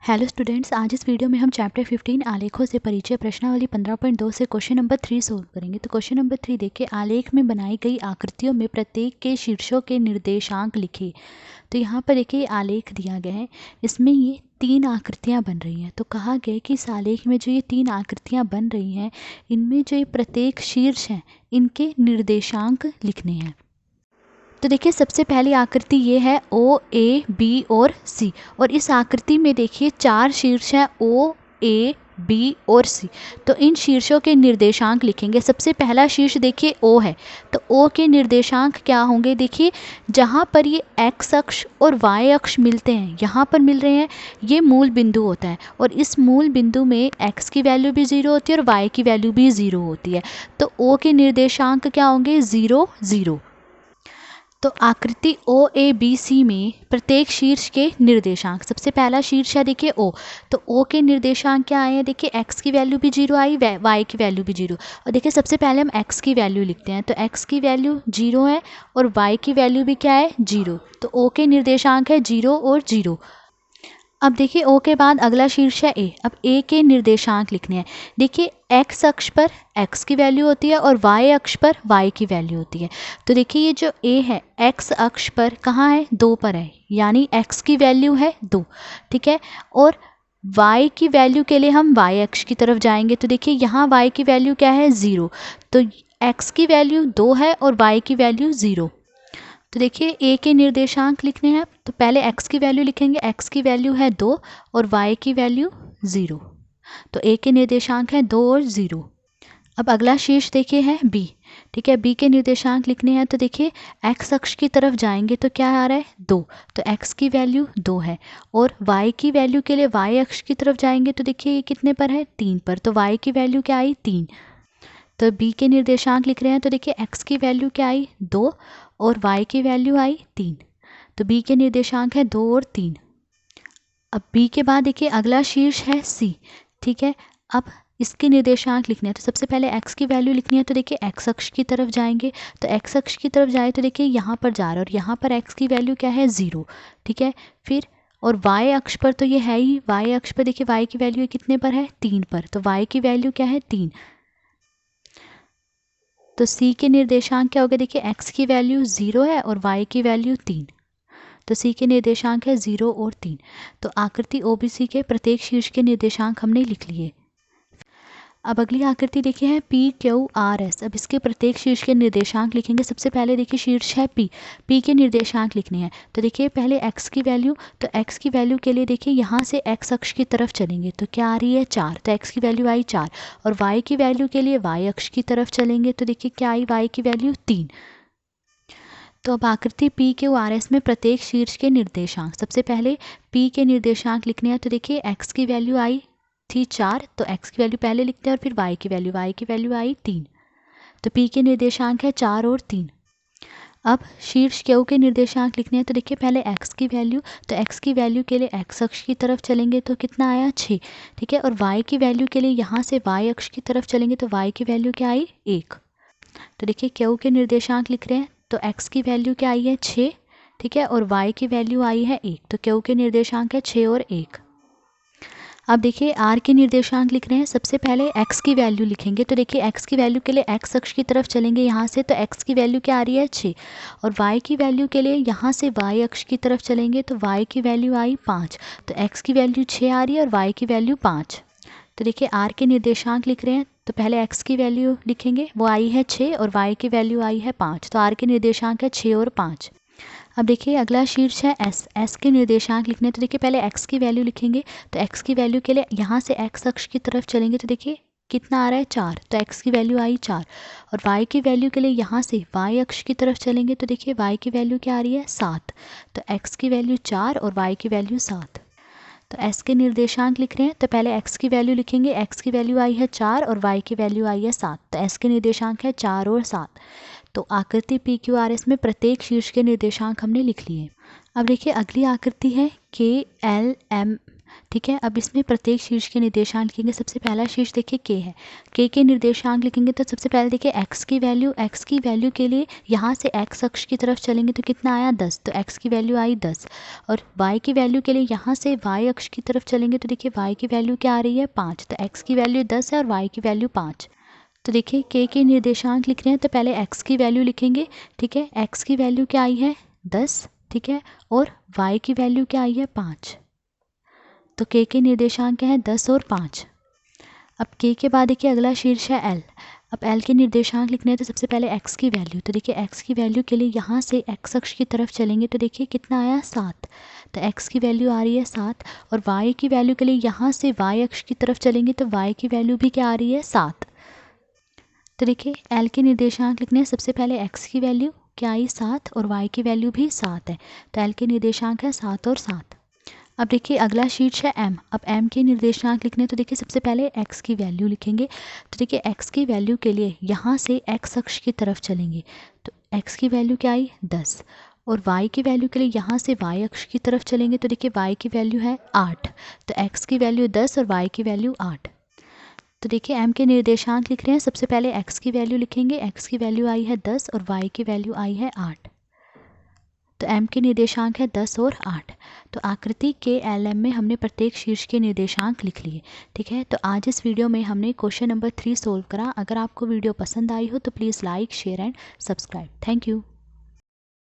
Hello students, आज इस video में हम चैप्टर 15 आलेखों से परिचय प्रश्नावली 15.2 से क्वेश्चन नंबर 3 सोल्व करेंगे। तो क्वेश्चन नंबर 3 देखिए, आलेख में बनाई गई आकृतियों में प्रत्येक के शीर्षों के निर्देशांक लिखे। तो यहाँ पर देखिए आलेख दिया गया है, इसमें ये 3 आकृतियाँ बन रही हैं। तो कहा गया है कि इस आलेख में जो ये 3 आकृतियाँ बन रही हैं, इनमें जो ये प्रत्येक शीर्ष हैं इनके निर्देशांक लिखने हैं। तो देखिए सबसे पहली आकृति ये है ओ, ए, बी और सी, और इस आकृति में देखिए 4 शीर्ष हैं ओ, ए, बी और सी। तो इन शीर्षों के निर्देशांक लिखेंगे। सबसे पहला शीर्ष देखिए ओ है, तो ओ के निर्देशांक क्या होंगे? देखिए जहाँ पर ये एक्स अक्ष और वाई अक्ष मिलते हैं, यहाँ पर मिल रहे हैं, ये मूल बिंदु होता है, और इस मूल बिंदु में एक्स की वैल्यू भी 0 होती है और वाई की वैल्यू भी 0 होती है। तो ओ के निर्देशांक क्या होंगे? 0, 0। तो आकृति ओ, ए, बी, सी में प्रत्येक शीर्ष के निर्देशांक, सबसे पहला शीर्ष है देखिए ओ, तो ओ के निर्देशांक क्या आए हैं? देखिए एक्स की वैल्यू भी 0 आई, वाई की वैल्यू भी 0। और देखिए सबसे पहले हम एक्स की वैल्यू लिखते हैं, तो एक्स की वैल्यू 0 है और वाई की वैल्यू भी क्या है? 0। तो ओ के निर्देशांक है 0 और 0। अब देखिए ओ के बाद अगला शीर्ष है ए। अब ए के निर्देशांक लिखने हैं। देखिए एक्स अक्ष पर एक्स की वैल्यू होती है और वाई अक्ष पर वाई की वैल्यू होती है। तो देखिए ये जो ए है एक्स अक्ष पर कहाँ है? 2 पर है, यानी एक्स की वैल्यू है 2, ठीक है। और वाई की वैल्यू के लिए हम वाई अक्ष की तरफ जाएंगे, तो देखिए यहाँ वाई की वैल्यू क्या है? 0। तो एक्स की वैल्यू 2 है और वाई की वैल्यू 0। तो देखिए ए के निर्देशांक लिखने हैं, तो पहले एक्स की वैल्यू लिखेंगे। एक्स की वैल्यू है 2 और वाई की वैल्यू 0। तो ए के निर्देशांक है 2 और 0। अब अगला शीर्ष देखिए है बी, ठीक है। बी के निर्देशांक लिखने हैं, तो देखिए एक्स अक्ष की तरफ जाएंगे तो क्या आ रहा है? 2। तो एक्स की वैल्यू 2 है, और वाई की वैल्यू के लिए वाई अक्ष की तरफ जाएंगे तो देखिए ये कितने पर है? 3 पर। तो वाई की वैल्यू क्या आई? 3। तो बी के निर्देशांक लिख रहे हैं, तो देखिए एक्स की वैल्यू क्या आई? 2 और वाई की वैल्यू आई 3। तो बी के निर्देशांक है 2 और 3। अब बी के बाद देखिए अगला शीर्ष है सी, ठीक है। अब इसके निर्देशांक लिखने हैं, तो सबसे पहले एक्स की वैल्यू लिखनी है, तो देखिए एक्स अक्ष की तरफ जाएंगे, तो एक्स अक्ष की तरफ जाए तो देखिए यहाँ पर जा रहा है और यहाँ पर एक्स की वैल्यू क्या है? 0, ठीक है। फिर और वाई अक्ष पर तो ये है ही, वाई अक्ष पर देखिए वाई की वैल्यू कितने पर है? 3 पर। तो वाई की वैल्यू क्या है? 3। तो सी के निर्देशांक क्या हो गया? देखिए एक्स की वैल्यू 0 है और वाई की वैल्यू 3। तो सी के निर्देशांक है 0 और 3। तो आकृति ओबीसी के प्रत्येक शीर्ष के निर्देशांक हमने लिख लिए। अब अगली आकृति देखिए है पी क्यू आर एस। अब इसके प्रत्येक शीर्ष के निर्देशांक लिखेंगे। सबसे पहले देखिए शीर्ष है पी, पी के निर्देशांक लिखने हैं। तो देखिए पहले एक्स की वैल्यू, तो एक्स की वैल्यू के लिए देखिए यहाँ से एक्स अक्ष की तरफ चलेंगे तो क्या आ रही है? 4। तो एक्स की वैल्यू आई 4। और वाई की वैल्यू के लिए वाई अक्ष की तरफ चलेंगे तो देखिए क्या आई? वाई की वैल्यू 3। तो अब आकृति पी क्यू आर एस में प्रत्येक शीर्ष के निर्देशांक, सबसे पहले पी के निर्देशांक लिखने हैं। तो देखिए एक्स की वैल्यू आई थी 4, तो एक्स की वैल्यू पहले लिखते हैं और फिर वाई की वैल्यू आई 3। तो पी के निर्देशांक है 4 और 3। अब शीर्ष क्यू के निर्देशांक लिखने हैं, तो देखिए पहले एक्स की वैल्यू, तो एक्स की वैल्यू के लिए एक्स अक्ष की तरफ चलेंगे तो कितना आया? 6, ठीक है। और वाई की वैल्यू के लिए यहाँ से वाई अक्ष की तरफ चलेंगे तो वाई की वैल्यू क्या आई? 1। तो देखिए क्यू के निर्देशांक लिख रहे हैं, तो एक्स की वैल्यू क्या आई है? 6, ठीक है। और वाई की वैल्यू आई है 1। तो क्यू के निर्देशांक है 6 और 1। अब देखिए आर के निर्देशांक लिख रहे हैं। सबसे पहले एक्स की वैल्यू लिखेंगे, तो देखिए एक्स की वैल्यू के लिए एक्स अक्ष की तरफ चलेंगे यहाँ से, तो एक्स की वैल्यू क्या आ रही है? 6। और वाई की वैल्यू के लिए यहाँ से वाई अक्ष की तरफ चलेंगे तो वाई की वैल्यू आई 5। तो एक्स की वैल्यू 6 आ रही है और वाई की वैल्यू 5। तो देखिए आर के निर्देशांक लिख रहे हैं, तो पहले एक्स की वैल्यू लिखेंगे, वो आई है 6 और वाई की वैल्यू आई है 5। तो आर के निर्देशांक है 6 और 5। अब देखिए अगला शीर्ष है एस, एस के निर्देशांक लिखने हैं। तो देखिए पहले एक्स की वैल्यू लिखेंगे, तो एक्स की वैल्यू के लिए यहाँ से एक्स अक्ष की तरफ चलेंगे तो देखिए कितना आ रहा है? 4। तो एक्स की वैल्यू आई 4। और वाई की वैल्यू के लिए यहाँ से वाई अक्ष की तरफ चलेंगे तो देखिए वाई की वैल्यू क्या आ रही है? 7। तो एक्स की वैल्यू 4 और वाई की वैल्यू 7। तो एस के निर्देशांक लिख रहे हैं, तो पहले एक्स की वैल्यू लिखेंगे, एक्स की वैल्यू आई है 4 और वाई की वैल्यू आई है 7। तो एस के निर्देशांक है 4 और 7। तो आकृति पी क्यू आर एस में प्रत्येक शीर्ष के निर्देशांक हमने लिख लिए। अब देखिए अगली आकृति है के एल एम ठीक है। अब इसमें प्रत्येक शीर्ष के निर्देशांक लिखेंगे। सबसे पहला शीर्ष देखिए के है, के निर्देशांक लिखेंगे तो सबसे पहले देखिए एक्स की वैल्यू के लिए यहाँ से एक्स अक्ष की तरफ चलेंगे तो कितना आया 10, तो एक्स की वैल्यू आई 10। और वाई की वैल्यू के लिए यहाँ से वाई अक्ष की तरफ चलेंगे तो देखिए वाई की वैल्यू क्या आ रही है 5, तो एक्स की वैल्यू 10 है और वाई की वैल्यू 5। तो देखिए के निर्देशांक लिख रहे हैं तो पहले एक्स की वैल्यू लिखेंगे, ठीक है। एक्स की वैल्यू क्या आई है 10, ठीक है, और वाई की वैल्यू क्या आई है 5। तो के निर्देशांक क्या है 10 और 5। अब के बाद देखिए अगला शीर्ष है एल। अब एल के निर्देशांक लिखने हैं तो सबसे पहले एक्स की वैल्यू, तो देखिए एक्स की वैल्यू के लिए यहाँ से एक्स अक्ष की तरफ चलेंगे तो देखिए कितना आया 7, तो एक्स की वैल्यू आ रही है 7। और वाई की वैल्यू के लिए यहाँ से वाई अक्ष की तरफ चलेंगे तो वाई की वैल्यू भी क्या आ रही है 7। तो देखिए एल के निर्देशांक लिखने हैं सबसे पहले एक्स की वैल्यू क्या आई 7 और वाई की वैल्यू भी 7 है, तो एल के निर्देशांक है 7 और 7। अब देखिए अगला शीर्ष है एम। अब एम के निर्देशांक लिखने तो देखिए सबसे पहले एक्स की वैल्यू लिखेंगे, तो देखिए एक्स की वैल्यू के लिए यहाँ से एक्स अक्ष की तरफ चलेंगे तो एक्स की वैल्यू क्या आई 10। और वाई की वैल्यू के लिए यहाँ से वाई अक्ष की तरफ चलेंगे तो देखिए वाई की वैल्यू है 8, तो एक्स की वैल्यू 10 और वाई की वैल्यू 8। तो देखिए एम के निर्देशांक लिख रहे हैं, सबसे पहले एक्स की वैल्यू लिखेंगे, एक्स की वैल्यू आई है 10 और वाई की वैल्यू आई है 8। तो एम के निर्देशांक है 10 और 8। तो आकृति के एल एम में हमने प्रत्येक शीर्ष के निर्देशांक लिख लिए, ठीक है। तो आज इस वीडियो में हमने क्वेश्चन नंबर 3 सोल्व करा। अगर आपको वीडियो पसंद आई हो तो please like share and subscribe. Thank you.